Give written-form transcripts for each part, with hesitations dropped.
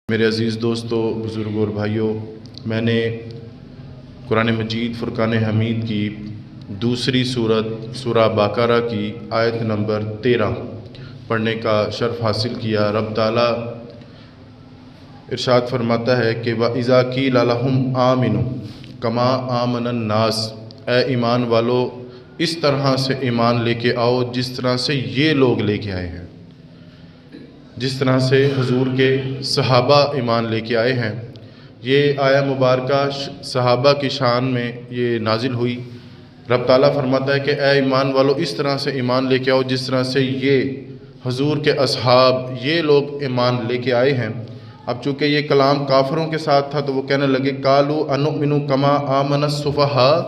میرے عزیز دوستو، بزرگوں اور بھائیوں، میں نے قرآن مجید فرقان حمید کی دوسری سورہ بقرہ کی آیت نمبر 13 پڑھنے کا شرف حاصل کیا۔ رب تعالیٰ ارشاد فرماتا ہے کہ وَإِذَا قِيلَ لَهُمْ آمِنُوا كَمَا آمَنَ النَّاسُ، اے ایمان والو اس طرح سے ایمان لے کے آؤ جس طرح سے یہ لوگ لے کے آئے ہیں، جس طرح سے حضور کے صحابہ ایمان لے کے آئے ہیں۔ یہ آیہ مبارکہ صحابہ کی شان میں یہ نازل ہوئی۔ رب تعالیٰ فرماتا ہے کہ اے ایمان والو اس طرح سے ایمان لے کے آؤ جس طرح سے یہ حضور کے اصحاب یہ لوگ ایمان لے کے آئے ہیں۔ اب چونکہ یہ کلام کافروں کے ساتھ تھا تو وہ کہنے لگے قالوا انؤمن کما آمن السفہاء،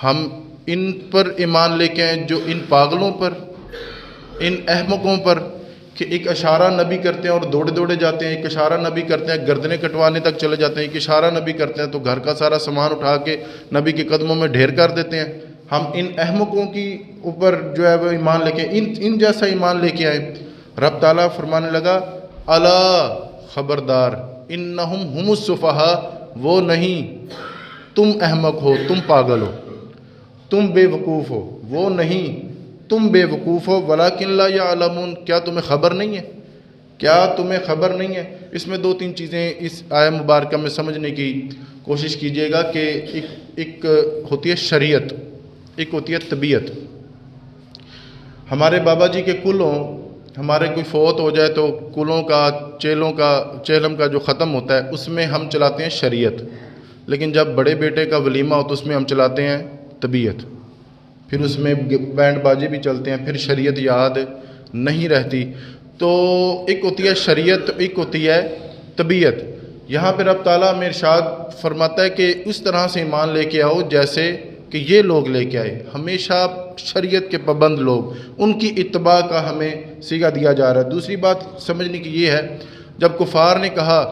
ہم ان پر ایمان لے کے آئیں جو ان پاگلوں پر، ان احمقوں پر، کہ ایک اشارہ نبی کرتے ہیں اور دوڑے دوڑے جاتے ہیں، ایک اشارہ نبی کرتے ہیں گردنیں کٹوانے تک چلے جاتے ہیں، ایک اشارہ نبی کرتے ہیں تو گھر کا سارا سامان اٹھا کے نبی کے قدموں میں ڈھیر کر دیتے ہیں۔ ہم ان احمقوں کی اوپر جو ہے وہ ایمان لے کے ان جیسا ایمان لے کے آئے۔ رب تعالیٰ فرمانے لگا الا، خبردار، انہم ہم السفہاء، وہ نہیں، تم احمق ہو، تم پاگل ہو، تم بے وقوف ہو، وہ نہیں، تم بے وقوف ہو، ولیکن لا یعلمون، کیا تمہیں خبر نہیں ہے؟ کیا تمہیں خبر نہیں ہے؟ اس میں دو تین چیزیں اس آیہ مبارکہ میں سمجھنے کی کوشش کیجیے گا کہ ایک ہوتی ہے شریعت، ایک ہوتی ہے طبیعت۔ ہمارے بابا جی کے کلوں، ہمارے کوئی فوت ہو جائے تو کلوں کا، چیلم کا جو ختم ہوتا ہے اس میں ہم چلاتے ہیں شریعت، لیکن جب بڑے بیٹے کا ولیمہ ہوتا ہے اس میں ہم چلاتے ہیں طبیعت، پھر اس میں بینڈ باجے بھی چلتے ہیں، پھر شریعت یاد نہیں رہتی۔ تو ایک ہوتی ہے شریعت، ایک ہوتی ہے طبیعت۔ یہاں پہ رب تعالیٰ میں ارشاد فرماتا ہے کہ اس طرح سے ایمان لے کے آؤ جیسے کہ یہ لوگ لے کے آئے، ہمیشہ شریعت کے پابند لوگ، ان کی اتباع کا ہمیں صیغہ دیا جا رہا ہے۔ دوسری بات سمجھنے کی یہ ہے، جب کفار نے کہا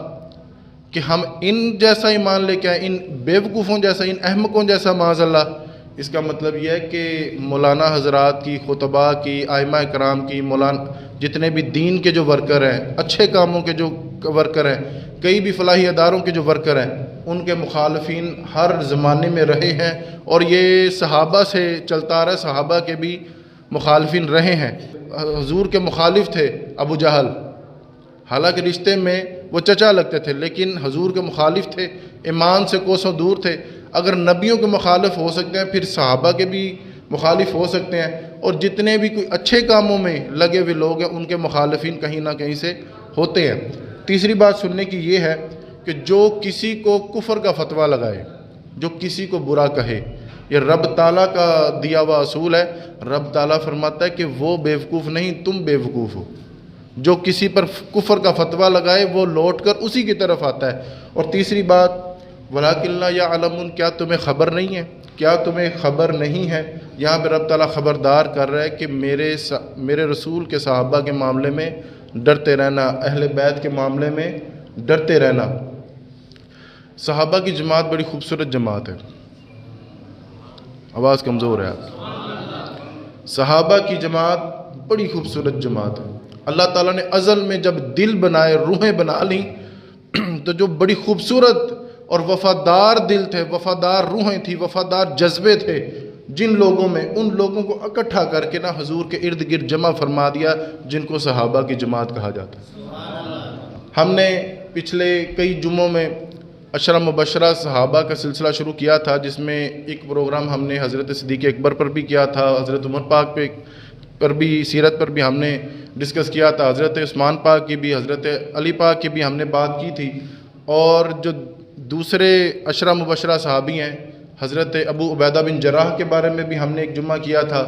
کہ ہم ان جیسا ایمان لے کے آئے، ان بیوقوفوں جیسا، ان احمقوں جیسا، معاذ اللہ، اس کا مطلب یہ ہے کہ مولانا حضرات کی، خطباء کی، ائمہ کرام کی، مولانا جتنے بھی دین کے جو ورکر ہیں، اچھے کاموں کے جو ورکر ہیں، کئی بھی فلاحی اداروں کے جو ورکر ہیں، ان کے مخالفین ہر زمانے میں رہے ہیں، اور یہ صحابہ سے چلتا رہا، صحابہ کے بھی مخالفین رہے ہیں۔ حضور کے مخالف تھے ابو جہل، حالانکہ رشتے میں وہ چچا لگتے تھے، لیکن حضور کے مخالف تھے، ایمان سے کوسوں دور تھے۔ اگر نبیوں کے مخالف ہو سکتے ہیں پھر صحابہ کے بھی مخالف ہو سکتے ہیں، اور جتنے بھی کوئی اچھے کاموں میں لگے ہوئے لوگ ہیں ان کے مخالفین کہیں نہ کہیں سے ہوتے ہیں۔ تیسری بات سننے کی یہ ہے کہ جو کسی کو کفر کا فتویٰ لگائے، جو کسی کو برا کہے، یہ رب تعالیٰ کا دیا ہوا اصول ہے۔ رب تعالیٰ فرماتا ہے کہ وہ بیوقوف نہیں، تم بیوقوف ہو۔ جو کسی پر کفر کا فتویٰ لگائے وہ لوٹ کر اسی کی طرف آتا ہے۔ اور تیسری بات ولیکن لا یعلمون، کیا تمہیں خبر نہیں ہے؟ کیا تمہیں خبر نہیں ہے؟ یہاں پہ رب تعالیٰ خبردار کر رہا ہے کہ میرے رسول کے صحابہ کے معاملے میں ڈرتے رہنا، اہل بیت کے معاملے میں ڈرتے رہنا۔ صحابہ کی جماعت بڑی خوبصورت جماعت ہے، آواز کمزور ہے آپ۔ صحابہ کی جماعت بڑی خوبصورت جماعت ہے۔ اللہ تعالیٰ نے ازل میں جب دل بنائے، روحیں بنا لیں، تو جو بڑی خوبصورت اور وفادار دل تھے، وفادار روحیں تھیں، وفادار جذبے تھے جن لوگوں میں، ان لوگوں کو اکٹھا کر کے نا حضور کے ارد گرد جمع فرما دیا، جن کو صحابہ کی جماعت کہا جاتا ہے۔ ہم نے پچھلے کئی جمعوں میں عشرہ مبشرہ صحابہ کا سلسلہ شروع کیا تھا، جس میں ایک پروگرام ہم نے حضرت صدیق اکبر پر بھی کیا تھا، حضرت عمر پاک پر بھی، سیرت پر بھی ہم نے ڈسکس کیا تھا، حضرت عثمان پاک کی بھی، حضرت علی پاک کی بھی ہم نے بات کی تھی۔ اور جو دوسرے عشرہ مبشرہ صحابی ہیں، حضرت ابو عبیدہ بن جراح کے بارے میں بھی ہم نے ایک جمعہ کیا تھا،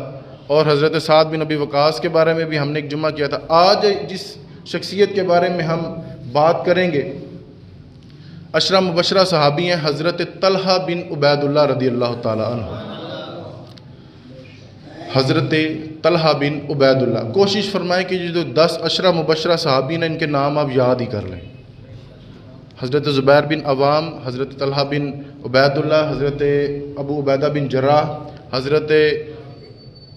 اور حضرت سعد بن ابی وقاص کے بارے میں بھی ہم نے ایک جمعہ کیا تھا۔ آج جس شخصیت کے بارے میں ہم بات کریں گے، عشرہ مبشرہ صحابی ہیں حضرت طلحہ بن عبید اللہ رضی اللہ تعالی عنہ۔ حضرت طلحہ بن عبید اللہ، کوشش فرمائیں کہ جو 10 عشرہ مبشرہ صحابین ہیں ان کے نام آپ یاد ہی کر لیں۔ حضرت زبیر بن عوام، حضرت طلحہ بن عبید اللہ، حضرت ابو عبیدہ بن جراح، حضرت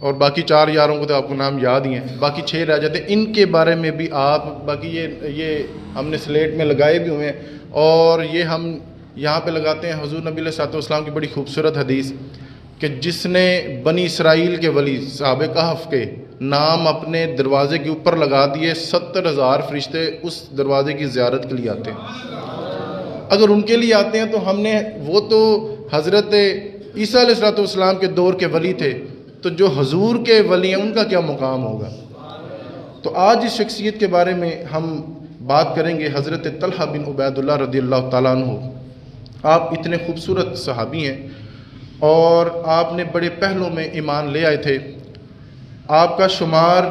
اور باقی 4 یاروں کو تو آپ کو نام یاد ہی ہیں، باقی 6 رہ جاتے ہیں، ان کے بارے میں بھی آپ باقی یہ ہم نے سلیٹ میں لگائے بھی ہوئے ہیں، اور یہ ہم یہاں پہ لگاتے ہیں حضور نبی علیہ السلام کی بڑی خوبصورت حدیث کہ جس نے بنی اسرائیل کے ولی صحابہ کہف کے نام اپنے دروازے کے اوپر لگا دیے، 70,000 فرشتے اس دروازے کی زیارت کے لیے آتے ہیں۔ اگر ان کے لیے آتے ہیں تو ہم نے، وہ تو حضرت عیسیٰ علیہ السلام کے دور کے ولی تھے، تو جو حضور کے ولی ہیں ان کا کیا مقام ہوگا؟ تو آج اس شخصیت کے بارے میں ہم بات کریں گے، حضرت طلحہ بن عبید اللہ رضی اللہ تعالیٰ عنہ۔ آپ اتنے خوبصورت صحابی ہیں اور آپ نے بڑے پہلوں میں ایمان لے آئے تھے۔ آپ کا شمار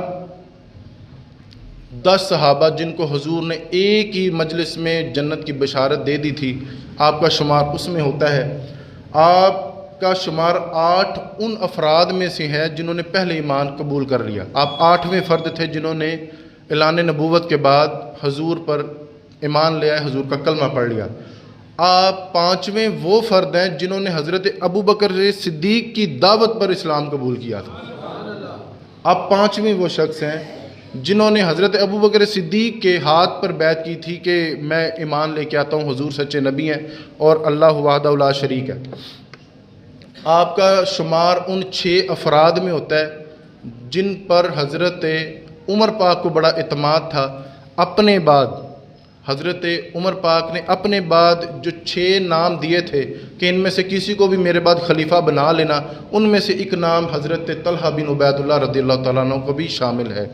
10 صحابہ جن کو حضور نے ایک ہی مجلس میں جنت کی بشارت دے دی تھی، آپ کا شمار اس میں ہوتا ہے۔ آپ کا شمار 8 ان افراد میں سے ہے جنہوں نے پہلے ایمان قبول کر لیا۔ آپ 8ویں فرد تھے جنہوں نے اعلان نبوت کے بعد حضور پر ایمان لے آئے، حضور کا کلمہ پڑھ لیا۔ آپ 5ویں وہ فرد ہیں جنہوں نے حضرت ابوبکر صدیق کی دعوت پر اسلام قبول کیا تھا۔ آپ 5ویں وہ شخص ہیں جنہوں نے حضرت ابوبکر صدیق کے ہاتھ پر بیعت کی تھی کہ میں ایمان لے کے آتا ہوں، حضور سچے نبی ہیں اور اللہ وحدہ لا شریک ہے۔ آپ کا شمار ان 6 افراد میں ہوتا ہے جن پر حضرت عمر پاک کو بڑا اعتماد تھا۔ اپنے بعد حضرت عمر پاک نے اپنے بعد جو 6 نام دیے تھے کہ ان میں سے کسی کو بھی میرے بعد خلیفہ بنا لینا، ان میں سے ایک نام حضرت طلحہ بن عبید اللہ رضی اللہ تعالیٰ عنہ کو بھی شامل ہے۔